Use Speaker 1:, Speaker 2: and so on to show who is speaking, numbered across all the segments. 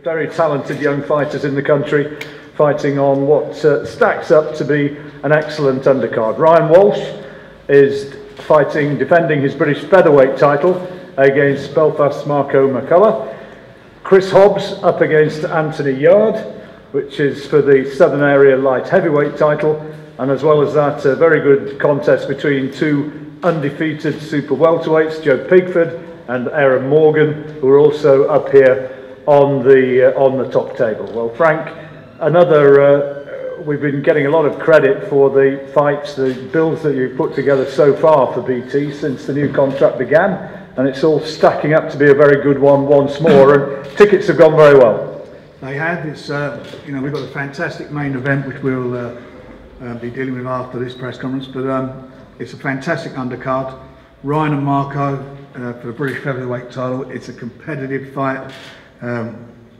Speaker 1: very talented young fighters in the country, fighting on what stacks up to be an excellent undercard. Ryan Walsh is defending his British featherweight title against Belfast's Marco McCullough. Chris Hobbs up against Anthony Yarde, which is for the Southern Area light heavyweight title, and as well as that, a very good contest between two undefeated super welterweights, Joe Pigford and Aaron Morgan, who are also up here on the top table. Well, Frank, we've been getting a lot of credit for the fights, the builds that you've put together so far for BT since the new contract began, and it's all stacking up to be a very good one once more, and tickets have gone very well.
Speaker 2: They have. It's we've got a fantastic main event which we'll be dealing with after this press conference, but it's a fantastic undercard. Ryan and Marco for the British featherweight title. It's a competitive fight.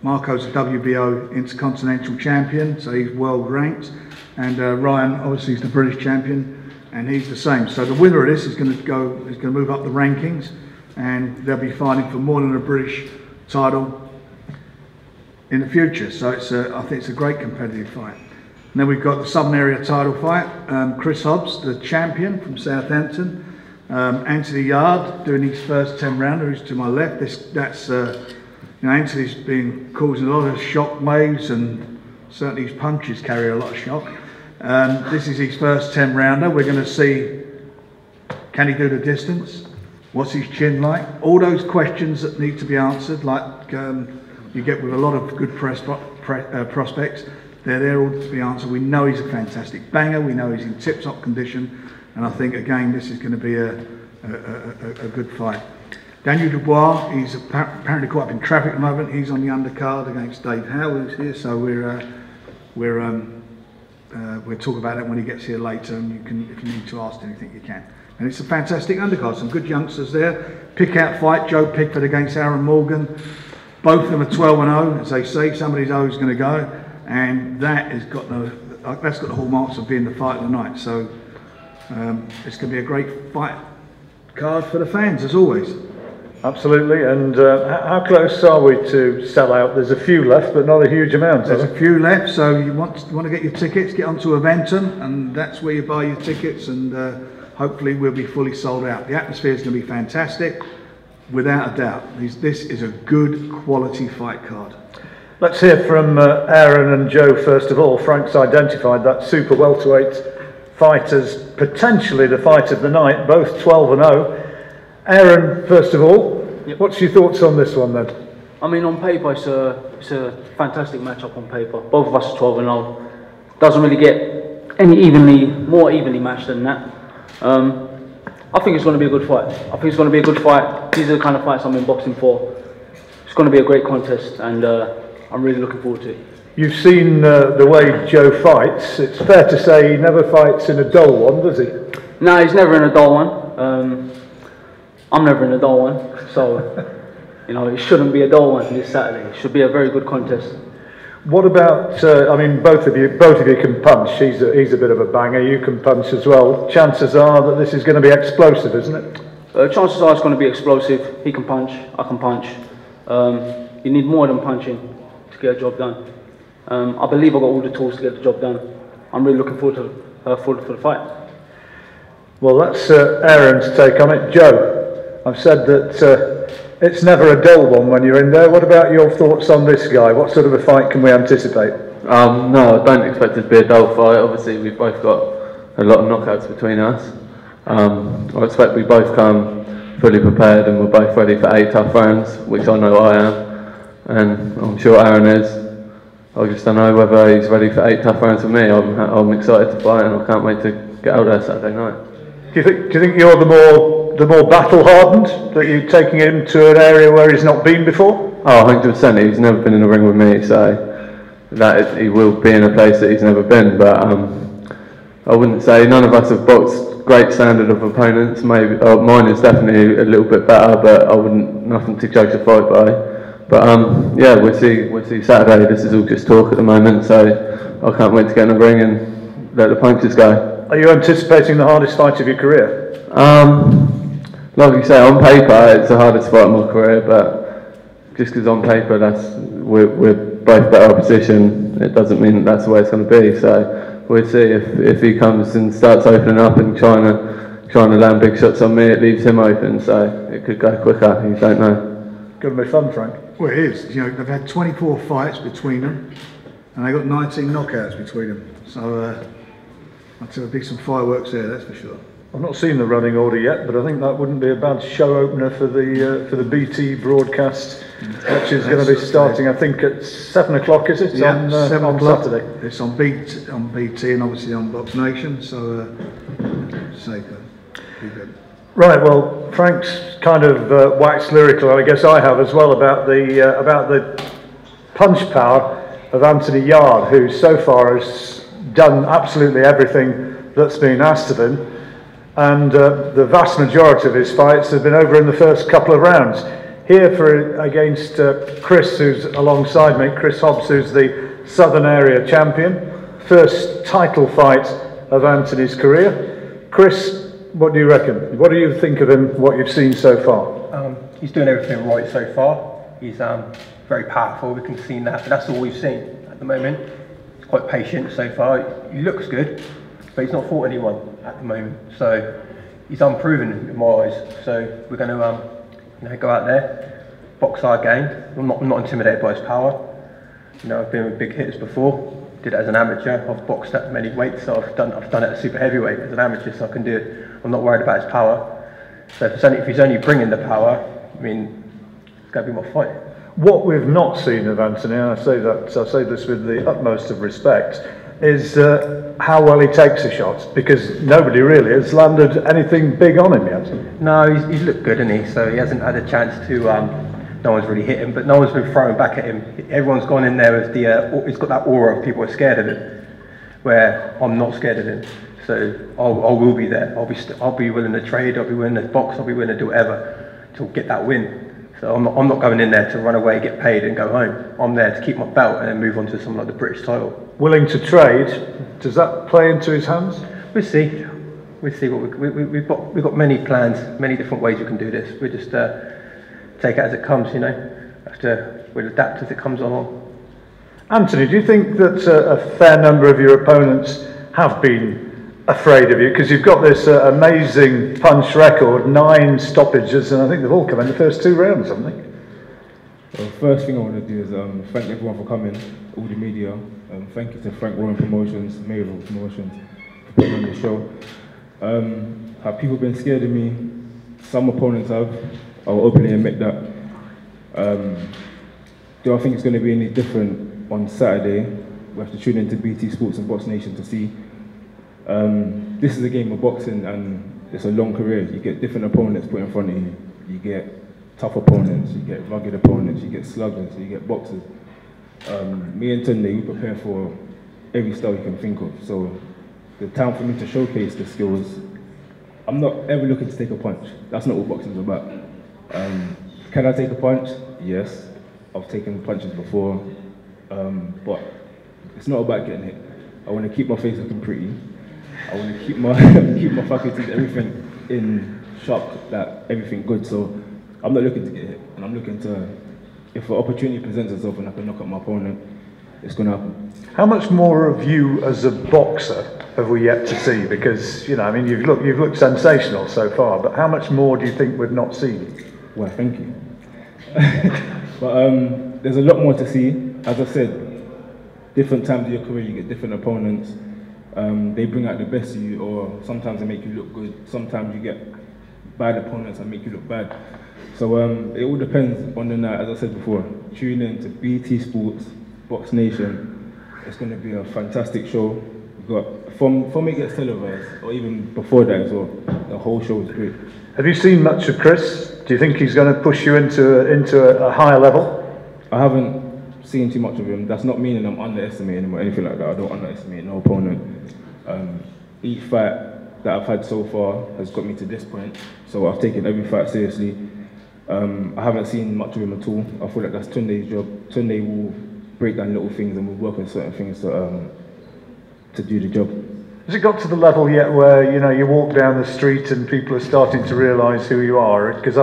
Speaker 2: Marco's a WBO Intercontinental Champion, so he's world ranked, and Ryan obviously is the British champion, and he's the same. So the winner of this is going to move up the rankings, and they'll be fighting for more than a British title in the future. So I think it's a great competitive fight. And then we've got the Southern Area title fight. Chris Hobbs, the champion from Southampton. Anthony Yarde doing his first 10-rounder, who's to my left. Anthony's been causing a lot of shock waves, and certainly his punches carry a lot of shock. This is his first 10-rounder. We're going to see, can he do the distance? What's his chin like? All those questions that need to be answered, like you get with a lot of good prospects. They're there all to be answered. We know he's a fantastic banger. We know he's in tip-top condition, and I think again this is going to be a good fight. Daniel Dubois, he's apparently caught up in traffic at the moment. He's on the undercard against Dave Howe, who's here. So we'll talk about that when he gets here later. And if you need to ask anything, you can. And it's a fantastic undercard. Some good youngsters there. Pick-out fight: Joe Pigford against Aaron Morgan. Both of them are 12-0, as they say. Somebody's always going to go, and that's got the hallmarks of being the fight of the night. So it's going to be a great fight card for the fans, as always.
Speaker 1: Absolutely. And how close are we to sell out? There's a few left, but not a huge amount.
Speaker 2: There's a few left, so you want to get your tickets, get onto Eventum, and that's where you buy your tickets, and hopefully we'll be fully sold out. The atmosphere is going to be fantastic, without a doubt. This is a good quality fight card.
Speaker 1: Let's hear from Aaron and Joe first of all. Frank's identified that super welterweight fight as potentially the fight of the night, both 12-0. Aaron, first of all, yep. What's your thoughts on this one then?
Speaker 3: I mean, on paper, it's a fantastic matchup on paper. Both of us are 12-0. Doesn't really get any more evenly matched than that. I think it's going to be a good fight. I think it's going to be a good fight. These are the kind of fights I'm in boxing for. It's going to be a great contest, and I'm really looking forward to it.
Speaker 1: You've seen the way Joe fights. It's fair to say he never fights in a dull one, does he?
Speaker 3: No, he's never in a dull one. I'm never in a dull one, so it shouldn't be a dull one this Saturday. It should be a very good contest. What about?
Speaker 1: I mean, both of you can punch. He's a bit of a banger. You can punch as well. Chances are that this is going to be explosive, isn't it?
Speaker 3: Chances are it's going to be explosive. He can punch. I can punch. You need more than punching to get a job done. I believe I've got all the tools to get the job done. I'm really looking forward to the fight.
Speaker 1: Well, that's Aaron's take on it. Joe, I've said that it's never a dull one when you're in there. What about your thoughts on this guy? What sort of a fight can we anticipate?
Speaker 4: No, I don't expect it to be a dull fight. Obviously, we've both got a lot of knockouts between us. I expect we both come fully prepared and we're both ready for 8 tough rounds, which I know I am, and I'm sure Aaron is. I just don't know whether he's ready for 8 tough rounds with me. I'm excited to fight, and I can't wait to get out there Saturday night.
Speaker 1: Do you think you're the more battle hardened, that you're taking him to an area where he's not been before?
Speaker 4: Oh, 100%. He's never been in a ring with me, so he will be in a place that he's never been. But I wouldn't say none of us have boxed great standard of opponents. Maybe mine is definitely a little bit better, but nothing to judge the fight by. But yeah, we'll see Saturday. This is all just talk at the moment, so I can't wait to get in the ring and let the punches go.
Speaker 1: Are you anticipating the hardest fight of your career?
Speaker 4: Like you say, on paper it's the hardest fight of my career, but just because on paper we're both better opposition, it doesn't mean that that's the way it's going to be. So we'll see if he comes and starts opening up and trying to land big shots on me, it leaves him open. So it could go quicker. You don't know.
Speaker 1: Going to be fun, Frank.
Speaker 2: Well, it is. You know, they've had 24 fights between them, and they got 19 knockouts between them. So I'd say there'll be some fireworks there, that's for sure.
Speaker 1: I've not seen the running order yet, but I think that wouldn't be a bad show opener for the BT broadcast, which is going to be starting, I think, at 7 o'clock. Is it?
Speaker 2: Yeah,
Speaker 1: on
Speaker 2: 7
Speaker 1: on
Speaker 2: o'clock.
Speaker 1: Saturday.
Speaker 2: It's on BT and obviously on BoxNation. So be good.
Speaker 1: Right. Well, Frank's kind of waxed lyrical, and I guess I have as well, about the punch power of Anthony Yarde, who so far has done absolutely everything that's been asked of him. And the vast majority of his fights have been over in the first couple of rounds. Here against Chris, who's alongside me, Chris Hobbs, who's the Southern Area Champion. First title fight of Anthony's career. Chris, what do you reckon? What do you think of him, what you've seen so far?
Speaker 5: He's doing everything right so far. He's very powerful, we can see that, but that's all we've seen at the moment. He's quite patient so far. He looks good, but he's not fought anyone at the moment, so he's unproven in my eyes. So we're going to go out there, box our game. I'm not intimidated by his power. You know, I've been with big hitters before. Did it as an amateur. I've boxed at many weights, so I've done it at super heavyweight as an amateur, so I can do it. I'm not worried about his power. So if he's only bringing the power, I mean, it's going to be my fight.
Speaker 1: What we've not seen of Anthony, and I say this with the utmost of respect, is how well he takes a shot, because nobody really has landed anything big on him yet.
Speaker 5: No, he's looked good, hasn't he? So he hasn't had a chance to. No one's really hit him, but no one's been throwing back at him. Everyone's gone in there with he's got that aura of people are scared of him, where I'm not scared of him. So I will be there. I'll be willing to trade. I'll be willing to box. I'll be willing to do whatever to get that win. So I'm not going in there to run away, get paid, and go home. I'm there to keep my belt and then move on to something like the British title.
Speaker 1: Willing to trade, does that play into his hands?
Speaker 5: We'll see. We'll see what we've got many plans, many different ways we can do this. We just take it as it comes, you know. We'll adapt as it comes along.
Speaker 1: Anthony, do you think that a fair number of your opponents have been afraid of you? Because you've got this amazing punch record, 9 stoppages, and I think they've all come in the first 2 rounds, haven't they?
Speaker 6: Well, first thing I want to do is thank everyone for coming, all the media. Thank you to Frank Warren Promotions, Mayville Promotions, for putting on the show. Have people been scared of me? Some opponents have. I'll openly admit that. Do I think it's going to be any different on Saturday? We have to tune into BT Sports and BoxNation to see. This is a game of boxing, and it's a long career. You get different opponents put in front of you. You get tough opponents, you get rugged opponents, you get sluggers, you get boxers. Me and Tunde, we prepare for every style you can think of. So the time for me to showcase the skills, I'm not ever looking to take a punch. That's not what boxing is about. Can I take a punch? Yes. I've taken punches before, but it's not about getting hit. I want to keep my face looking pretty. I want to keep my faculties, everything in sharp, everything good. So I'm not looking to get hit, and I'm looking to, if an opportunity presents itself and I can knock out my opponent, it's going to happen. How much more of you as a boxer have we yet to see? Because, you know, I mean, you've looked sensational so far, but how much more do you think we've not seen? Well, thank you. But there's a lot more to see. As I said, different times of your career, you get different opponents. They bring out the best of you, or sometimes they make you look good. Sometimes you get bad opponents and make you look bad. So it all depends on the night. As I said before, tune in to BT Sports, BoxNation. It's going to be a fantastic show. We've got from it gets televised, or even before that as well. The whole show is great. Have you seen much of Chris? Do you think he's going to push you into a higher level? I haven't seen too much of him. That's not meaning I'm underestimating him or anything like that. I don't underestimate no opponent. Each fight that I've had so far has got me to this point, so I've taken every fight seriously. I haven't seen much of him at all. I feel like that's Tunde's job. Tunde will break down little things and we'll work on certain things to do the job. Has it got to the level yet where, you know, you walk down the street and people are starting to realise who you are? Because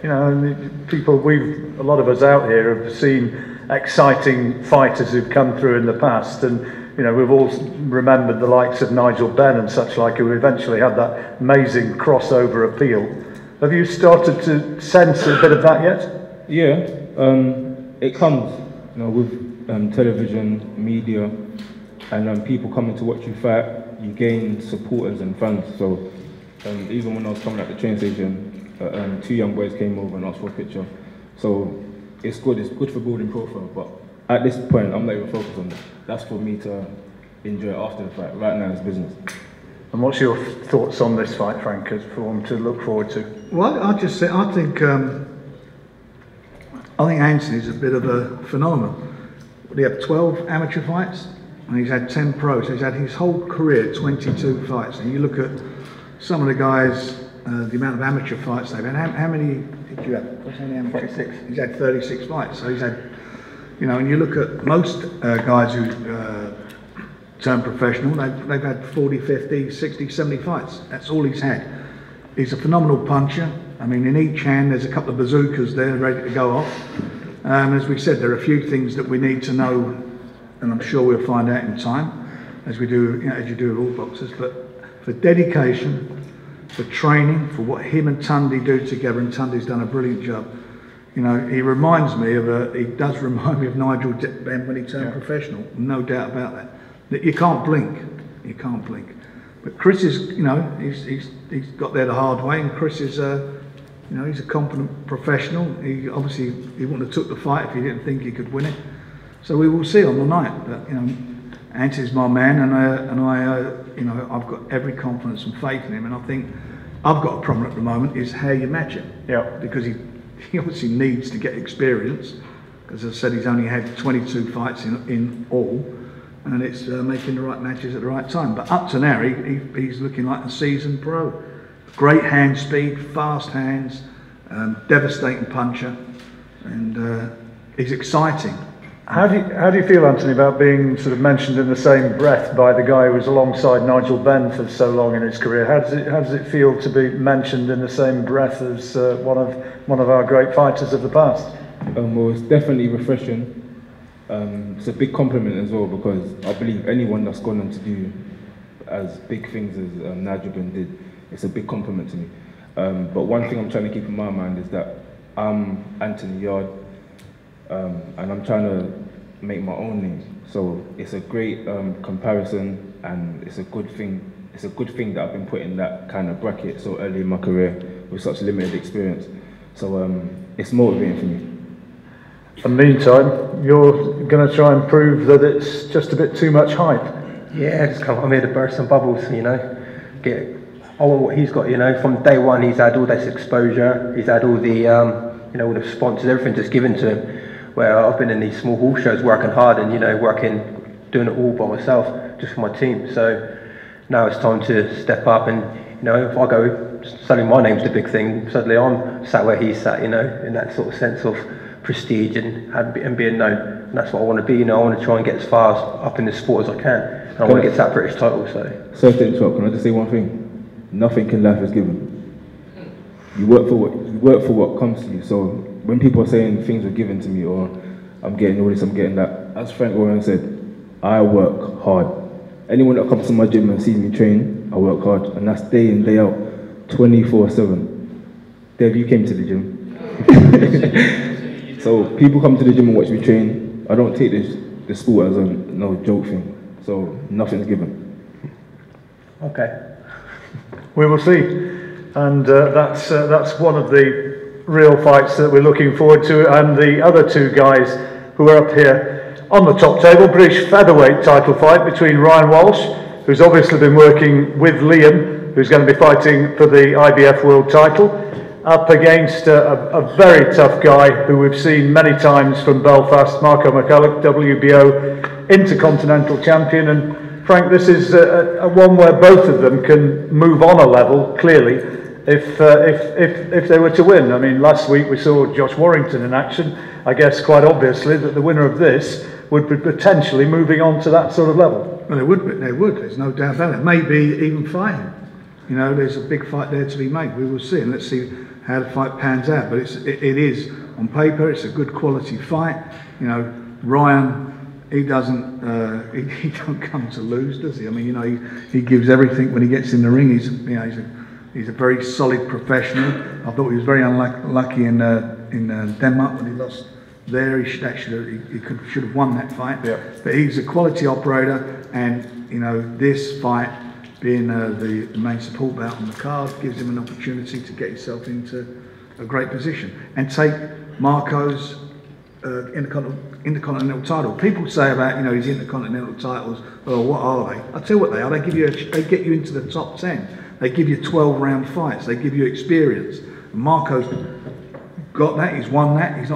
Speaker 1: You know, and people, a lot of us out here have seen exciting fighters who've come through in the past, and you know, we've all remembered the likes of Nigel Benn and such like, who eventually had that amazing crossover appeal. Have you started to sense a bit of that yet?
Speaker 6: Yeah, it comes, you know, with television, media, and people coming to watch you fight. You gain supporters and fans. So even when I was coming at the train station, 2 young boys came over and asked for a picture. So it's good for building profile. But at this point, I'm not even focused on that. That's for me to enjoy after the fight. Right now, it's business.
Speaker 1: And what's your thoughts on this fight, Frank, as for one to look forward to?
Speaker 2: Well, I just say I think Anthony's a bit of a phenomenon. He had 12 amateur fights, and he's had 10 pros. He's had his whole career 22 fights. And you look at some of the guys, the amount of amateur fights they've had. How many did you have? What's how many amateur?
Speaker 5: 36.
Speaker 2: He's had 36 fights. So he's had, you know, and you look at most guys who turn professional, they've had 40, 50, 60, 70 fights. That's all he's had. He's a phenomenal puncher. I mean, in each hand there's a couple of bazookas there ready to go off. As we said, there are a few things that we need to know, and I'm sure we'll find out in time, as we do, you know, as you do with all boxers. But for dedication, for training, for what him and Tunde do together, and Tunde's done a brilliant job. You know, he does remind me of Nigel Benn when he turned professional, no doubt about that. That you can't blink, But Chris is, you know, he's got there the hard way, and Chris is, you know, he's a competent professional. He wouldn't have took the fight if he didn't think he could win it. So we will see on the night. But you know, Anthony's my man, and I, you know, I've got every confidence and faith in him. And I think I've got a problem at the moment is how you match him.
Speaker 1: Yeah.
Speaker 2: Because he obviously needs to get experience. Because as I said, he's only had 22 fights in all, and it's making the right matches at the right time. But up to now, he's looking like a seasoned pro. Great hand speed, fast hands, devastating puncher, and he's exciting.
Speaker 1: How do you feel, Anthony, about being sort of mentioned in the same breath by the guy who was alongside Nigel Benn for so long in his career? How does it feel to be mentioned in the same breath as one of our great fighters of the past?
Speaker 6: Well, it's definitely refreshing. It's a big compliment as well, because I believe anyone that's gone on to do as big things as Nigel Benn did, it's a big compliment to me. But one thing I'm trying to keep in my mind is that I'm Anthony Yarde, and I'm trying to make my own name. So it's a great comparison, and it's a good thing. It's a good thing that I've been put in that kind of bracket so early in my career with such limited experience. So it's motivating for me.
Speaker 1: In the meantime, you're going to try and prove that it's just a bit too much hype.
Speaker 5: Yeah, I'm here to burst some bubbles, you know. I want what he's got, you know. From day one, he's had all this exposure. He's had all the, you know, all the sponsors, everything just given to him. Where I've been in these small hall shows, working hard, and you know, doing it all by myself, just for my team. So now it's time to step up, and you know, if I go, suddenly my name's the big thing. Suddenly I'm sat where he's sat, you know, in that sort of sense of prestige and being known. And that's what I want to be. You know, I want to try and get as far up in this sport as I can. And I want to get to that British title. So
Speaker 6: to interrupt, can I just say one thing? Nothing in life is given. You work for what comes to you. So when people are saying things were given to me, or I'm getting all this, I'm getting that, as Frank Warren said, I work hard. Anyone that comes to my gym and sees me train, I work hard, and that's day in, day out, 24/7. Dev, you came to the gym. So people come to the gym and watch me train. I don't take this sport as a no joke thing. So nothing's given.
Speaker 5: Okay.
Speaker 1: We will see, and that's one of the real fights that we're looking forward to. And the other two guys who are up here on the top table, British featherweight title fight between Ryan Walsh, who's obviously been working with Liam, who's going to be fighting for the IBF world title, up against a very tough guy who we've seen many times from Belfast, Marco McCullough, WBO Intercontinental Champion. And Frank, this is a one where both of them can move on a level, clearly, if they were to win. I mean, last week we saw Josh Warrington in action. I guess quite obviously that the winner of this would be potentially moving on to that sort of level.
Speaker 2: Well, they would. There's no doubt about it. Maybe even fighting. You know, there's a big fight there to be made. We will see, and let's see how the fight pans out. But it is on paper, it's a good quality fight. You know, Ryan, he doesn't he don't come to lose, does he? I mean, you know, he gives everything when he gets in the ring. He's a very solid professional. I thought he was very unlucky in Denmark when he lost there. He should have won that fight.
Speaker 1: Yeah.
Speaker 2: But he's a quality operator, and you know, this fight, being the main support bout on the card, gives him an opportunity to get himself into a great position and take Marco's intercontinental title. People say about, you know, his intercontinental titles, oh, what are they? I tell you what they are. They get you into the top 10. They give you 12-round fights. They give you experience. And Marco's got that. He's won that. He's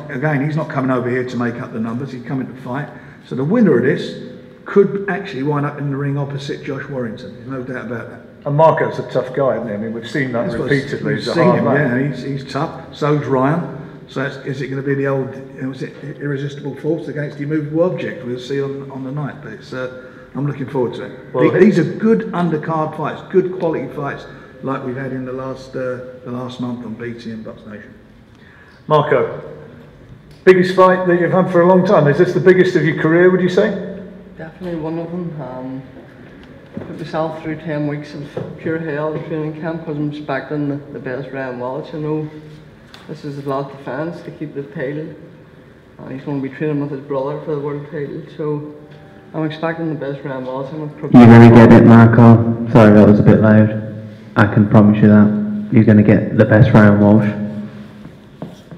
Speaker 2: not coming over here to make up the numbers. He's coming to fight. So the winner of this could actually wind up in the ring opposite Josh Warrington. There's no doubt about that.
Speaker 1: And Marco's a tough guy, isn't he? I mean, we've seen that repeatedly.
Speaker 2: We've seen him, yeah. He's tough. So's Ryan. So is it going to be the old, was it irresistible force against the immovable object? We'll see on the night. But it's, I'm looking forward to it.
Speaker 1: Well,
Speaker 2: these are good undercard fights, good quality fights, like we've had in the last month on BT and BoxNation.
Speaker 1: Marco, biggest fight that you've had for a long time. Is this the biggest of your career, would you say?
Speaker 7: Definitely one of them. Put myself through 10 weeks of pure hell in training camp because I'm expecting the best Ryan Walsh. I know this is his last defence to keep the title. He's going to be training with his brother for the world title, so I'm expecting the best Ryan Walsh.
Speaker 8: You're going to get it, Marco. Sorry, that was a bit loud. I can promise you that. You're going to get the best Ryan Walsh.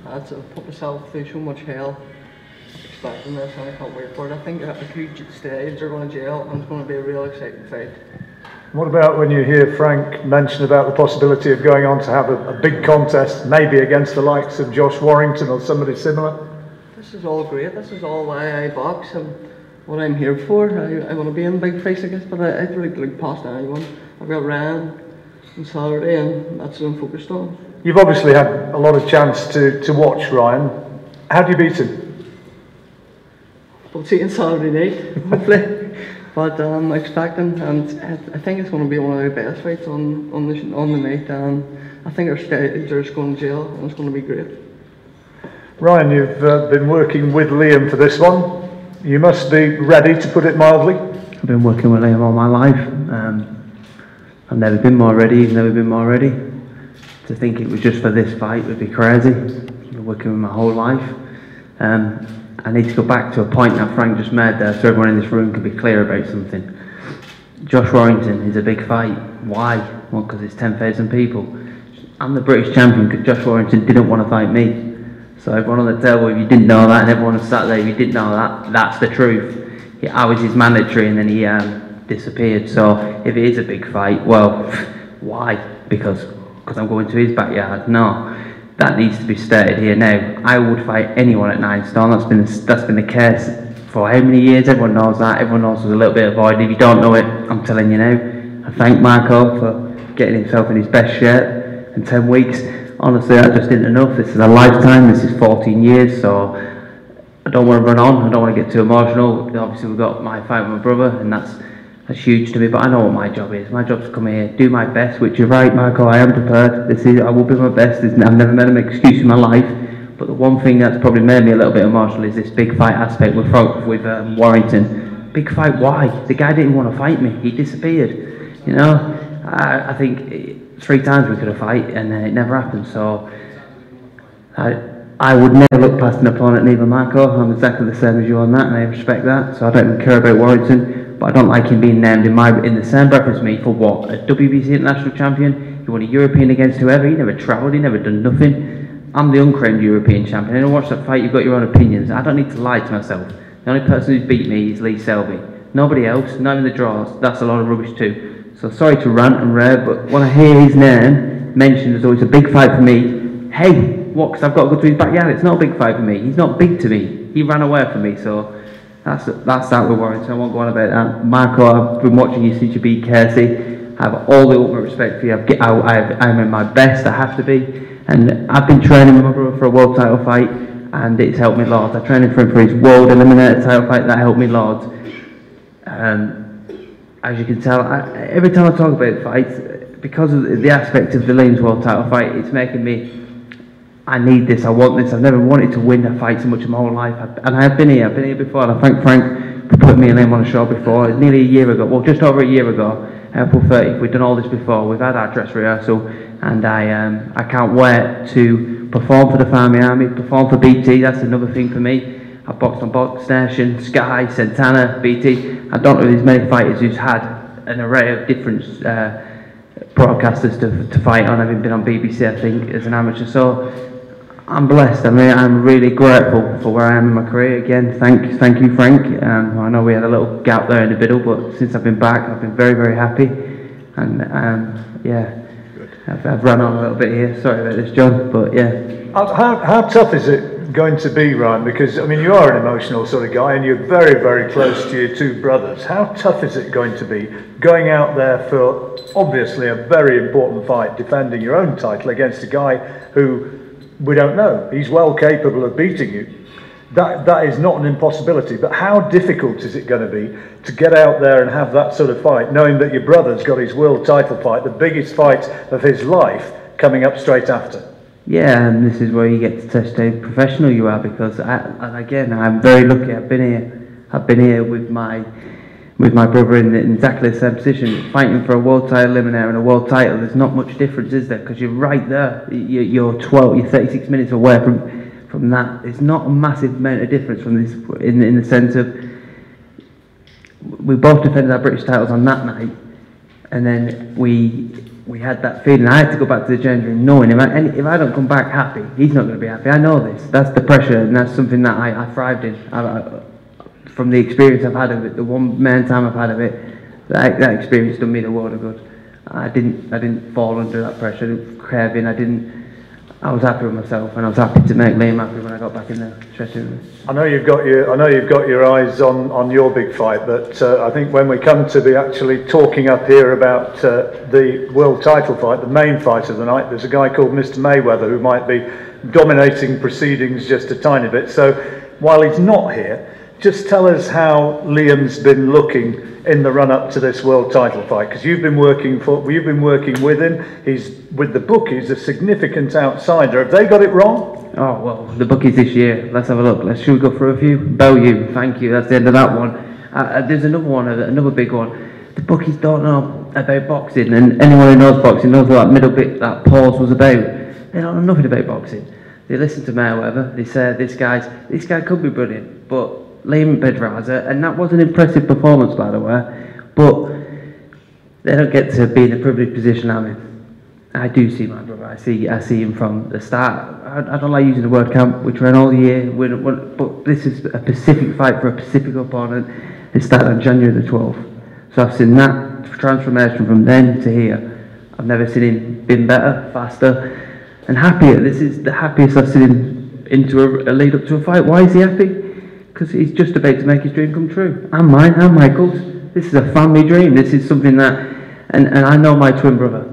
Speaker 7: I've put myself through so much hell expecting this, and I can't wait for it. I think a huge stage, they're going to jail, and it's going to be a real exciting fight.
Speaker 1: What about when you hear Frank mention about the possibility of going on to have a big contest, maybe against the likes of Josh Warrington or somebody similar?
Speaker 7: This is all great. This is all why I box and what I'm here for. I want to be in big fights, I guess, but I don't really look past anyone. I've got Ryan on Saturday, and that's what I'm focused on.
Speaker 1: You've obviously had a lot of chance to watch Ryan. How do you beat him?
Speaker 7: We'll see you on Saturday night, hopefully. But I'm expecting, and I think it's going to be one of the best fights on the night. I think our stage is going to jail, and it's going to be great.
Speaker 1: Ryan, you've been working with Liam for this one. You must be ready, to put it mildly.
Speaker 8: I've been working with Liam all my life. I've never been more ready. He's never been more ready. To think it was just for this fight would be crazy. I've been working with my whole life. I need to go back to a point that Frank just made there so everyone in this room can be clear about something. Josh Warrington is a big fight. Why? Well, because it's 10,000 people. I'm the British champion because Josh Warrington didn't want to fight me. So everyone on the table, if you didn't know that, and everyone on Saturday, if you didn't know that, that's the truth. I was his mandatory and then he disappeared. So if it is a big fight, well, why? Because I'm going to his backyard? No. That needs to be stated here now. I would fight anyone at 9 stone. That's been the case for how many years? Everyone knows that. Everyone knows there's a little bit of void. If you don't know it, I'm telling you now. I thank Marco for getting himself in his best shape in 10 weeks. Honestly, that just isn't enough. This is a lifetime. This is 14 years. So I don't want to run on. I don't want to get too emotional. Obviously, we've got my fight with my brother, and that's huge to me, but I know what my job is. My job's to come here, do my best, which you're right, Marco, I am prepared. I will be my best. I've never made an excuse in my life, but the one thing that's probably made me a little bit emotional is this big fight aspect with Warrington. Big fight, why? The guy didn't want to fight me. He disappeared. You know, I think 3 times we could have fight, and it never happened. So I would never look past an opponent, neither Marco. I'm exactly the same as you on that, and I respect that. So I don't even care about Warrington. But I don't like him being named in the same breath as me for what? A WBC international champion? He won a European against whoever? He never travelled, he never done nothing. I'm the unclaimed European champion. I don't watch that fight, you've got your own opinions. I don't need to lie to myself. The only person who's beat me is Lee Selby. Nobody else, not even the draws. That's a lot of rubbish too. So sorry to rant and rave, but when I hear his name mentioned as though it's a big fight for me, hey, what, because I've got to go to his backyard? It's not a big fight for me. He's not big to me. He ran away from me, so that's that with Warrington. I won't go on about that. Marco, I've been watching you since you beat Casey. I have all the ultimate respect for you. I'm in my best, I have to be. And I've been training with my brother for a world title fight, and it's helped me loads. I trained for him for his world eliminator title fight, that helped me loads. As you can tell, every time I talk about fights, because of the aspect of the Liam's world title fight, it's making me I need this, I want this. I've never wanted to win a fight so much in my whole life. And I've been here before, and I thank Frank for putting me and him on a show before. Nearly a year ago, well, just over a year ago, April 30th, we've done all this before. We've had our dress rehearsal, and I can't wait to perform for the Family Army, perform for BT. That's another thing for me. I've boxed on BoxNation, Sky, Santana, BT. I don't know if there's many fighters who's had an array of different broadcasters to fight on. I've been on BBC, I think, as an amateur. So I'm blessed. I mean, I'm really grateful for where I am in my career. Again, thank you, Frank. I know we had a little gap there in the middle, but since I've been back, I've been very, very happy. And yeah, I've run on a little bit here. Sorry about this, John, but yeah.
Speaker 1: How tough is it going to be, Ryan? Because I mean, you are an emotional sort of guy, and you're very, very close to your two brothers. How tough is it going to be going out there for obviously a very important fight, defending your own title against a guy who we don't know? He's well capable of beating you. That is not an impossibility. But how difficult is it going to be to get out there and have that sort of fight, knowing that your brother's got his world title fight, the biggest fight of his life, coming up straight after?
Speaker 8: Yeah, and this is where you get to test how professional you are, because and again, I'm very lucky. I've been here with my brother in exactly the same position, fighting for a world title eliminator and a world title. There's not much difference, is there? Because you're right there. You're 36 minutes away from that. It's not a massive amount of difference from this, in the sense of we both defended our British titles on that night, and then we had that feeling. I had to go back to the change room knowing if I don't come back happy, he's not going to be happy. I know this. That's the pressure, and that's something that I thrived in. From the experience I've had of it, the one man time I've had of it, that experience done me the world of good. I didn't fall under that pressure. I didn't crave in. I was happy with myself, and I was happy to make Liam happy when I got back in the dressing room. I know you've got your eyes on your big fight, but I think when we come to be actually talking up here about the world title fight, the main fight of the night, there's a guy called Mr. Mayweather who might be dominating proceedings just a tiny bit. So while he's not here, just tell us how Liam's been looking in the run-up to this world title fight, because you've been working with him. He's with the bookies, a significant outsider. Have they got it wrong? Oh well, the bookies this year. Let's have a look. Should we go through a few? Bellew, thank you. That's the end of that one. There's another one, another big one. The bookies don't know about boxing, and anyone who knows boxing knows what that middle bit, that pause was about. They don't know nothing about boxing. They listen to Mayweather. They say this guy could be brilliant, but Liam Pedraza, and that was an impressive performance, by the way, but they don't get to be in the privileged position I'm in. I do see my brother. I see him from the start. I don't like using the word camp. We train all year, but this is a Pacific fight for a Pacific opponent. It started on January the 12th. So I've seen that transformation from then to here. I've never seen him been better, faster, and happier. This is the happiest I've seen him into a lead up to a fight. Why is he happy? Because he's just about to make his dream come true. And mine, and Michael's. This is a family dream. This is something that, and I know my twin brother.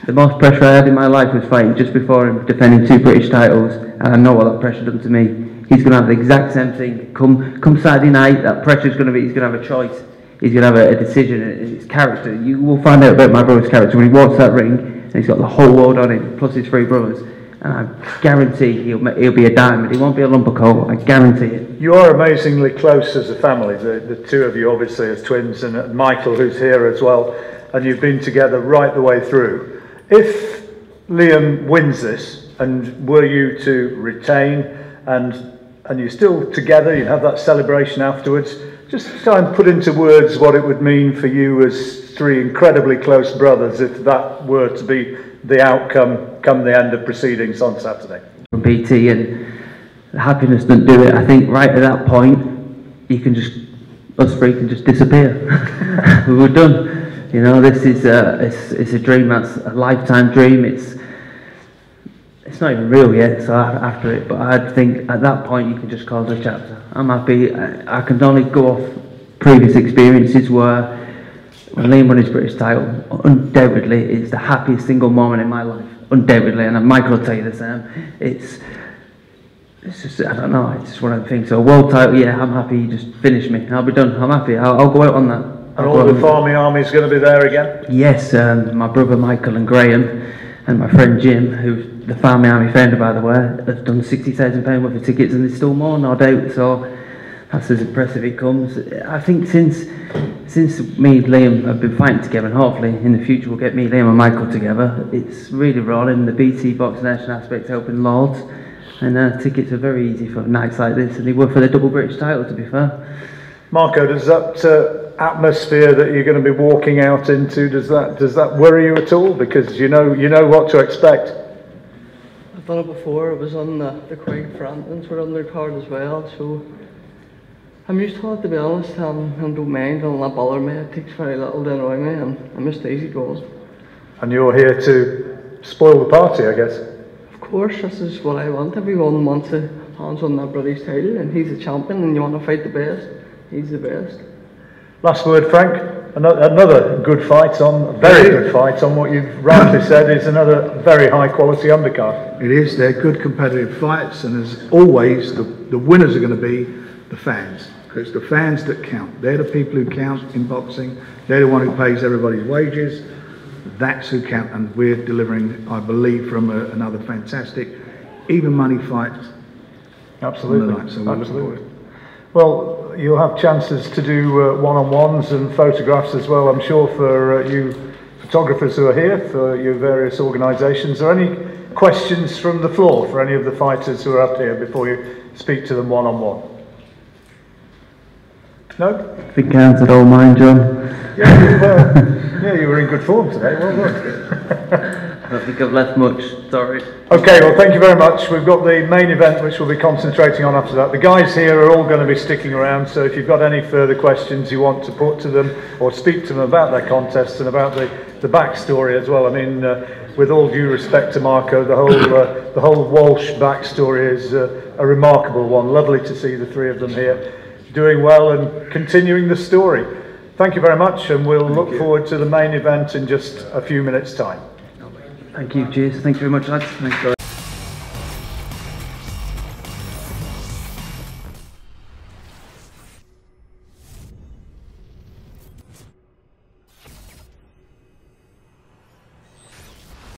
Speaker 8: The most pressure I had in my life was fighting just before him, defending 2 British titles, and I know what that pressure done to me. He's going to have the exact same thing. Come Saturday night, that pressure's going to be, he's going to have a choice. He's going to have a decision, his character. You will find out about my brother's character when he walks that ring, and he's got the whole world on him, plus his 3 brothers. And I guarantee he'll be a diamond. He won't be a lump of coal. I guarantee it.
Speaker 1: You are amazingly close as a family, the two of you obviously as twins, and Michael who's here as well, and you've been together right the way through. If Liam wins this, and were you to retain, and you're still together, you have that celebration afterwards, just try and put into words what it would mean for you as 3 incredibly close brothers if that were to be the outcome come the end of proceedings on Saturday.
Speaker 8: From BT, and the happiness doesn't do it. I think right at that point, us 3 can just disappear. We were done. You know, this is it's a dream. That's a lifetime dream. It's not even real yet. So after it, but I think at that point you can just close the chapter. I'm happy. I can only go off previous experiences where when Liam won his British title, undoubtedly it's the happiest single moment in my life. Undoubtedly, and Michael will tell you the same. It's just, I don't know, it's just one of the things. So a world title, yeah, I'm happy, just finish me. I'll be done, I'm happy, I'll go out on that.
Speaker 1: And all the Family Army's going to be there again?
Speaker 8: Yes, my brother Michael and Graham, and my friend Jim, who's the family army founder by the way, have done £60,000 worth of tickets, and there's still more, no doubt. So that's as impressive it comes. I think since me and Liam have been fighting together, and hopefully in the future we'll get me, Liam and Michael together, it's really rolling. The BT BoxNation aspect helping loads, and tickets are very easy for nights like this, and they were for the double British title, to be fair.
Speaker 1: Marco, does that atmosphere that you're going to be walking out into, does that worry you at all? Because you know what to expect.
Speaker 7: I've done it before. It was on the Craig Frantons were on their card as well, so I'm used to it, to be honest. I don't mind, and that bother me. It takes very little to annoy me, and I'm just easy going. And
Speaker 1: you're here to spoil the party, I guess.
Speaker 7: Of course, this is what I want. Everyone wants a hands on that British title, and he's a champion, and you want to fight the best. He's the best.
Speaker 1: Last word, Frank. Another good fight on, a very good fight on what you've rightly said is another very high quality undercard.
Speaker 2: It is. They're good competitive fights, and as always, the winners are going to be the fans. Because it's the fans that count. They're the people who count in boxing. They're the one who pays everybody's wages. That's who count, and we're delivering, I believe, from another fantastic, even money fight.
Speaker 1: Absolutely.
Speaker 2: On the night, so
Speaker 1: absolutely. Well, you'll have chances to do one-on-ones and photographs as well, I'm sure, for you photographers who are here, for your various organisations. Are there any questions from the floor for any of the fighters who are up here before you speak to them one-on-one? No?
Speaker 8: I think I answered all mine, John.
Speaker 1: Yeah, you were in good form today, well done.
Speaker 8: I don't think I've left much, sorry.
Speaker 1: Okay, well thank you very much. We've got the main event which we'll be concentrating on after that. The guys here are all going to be sticking around, so if you've got any further questions you want to put to them or speak to them about their contests and about the backstory as well. I mean, with all due respect to Marco, the whole Walsh backstory is a remarkable one. Lovely to see the three of them here doing well and continuing the story. Thank you very much, and we'll look forward to the main event in just a few minutes' time.
Speaker 8: Thank you, cheers. Thank you very much, lads. Thanks, guys.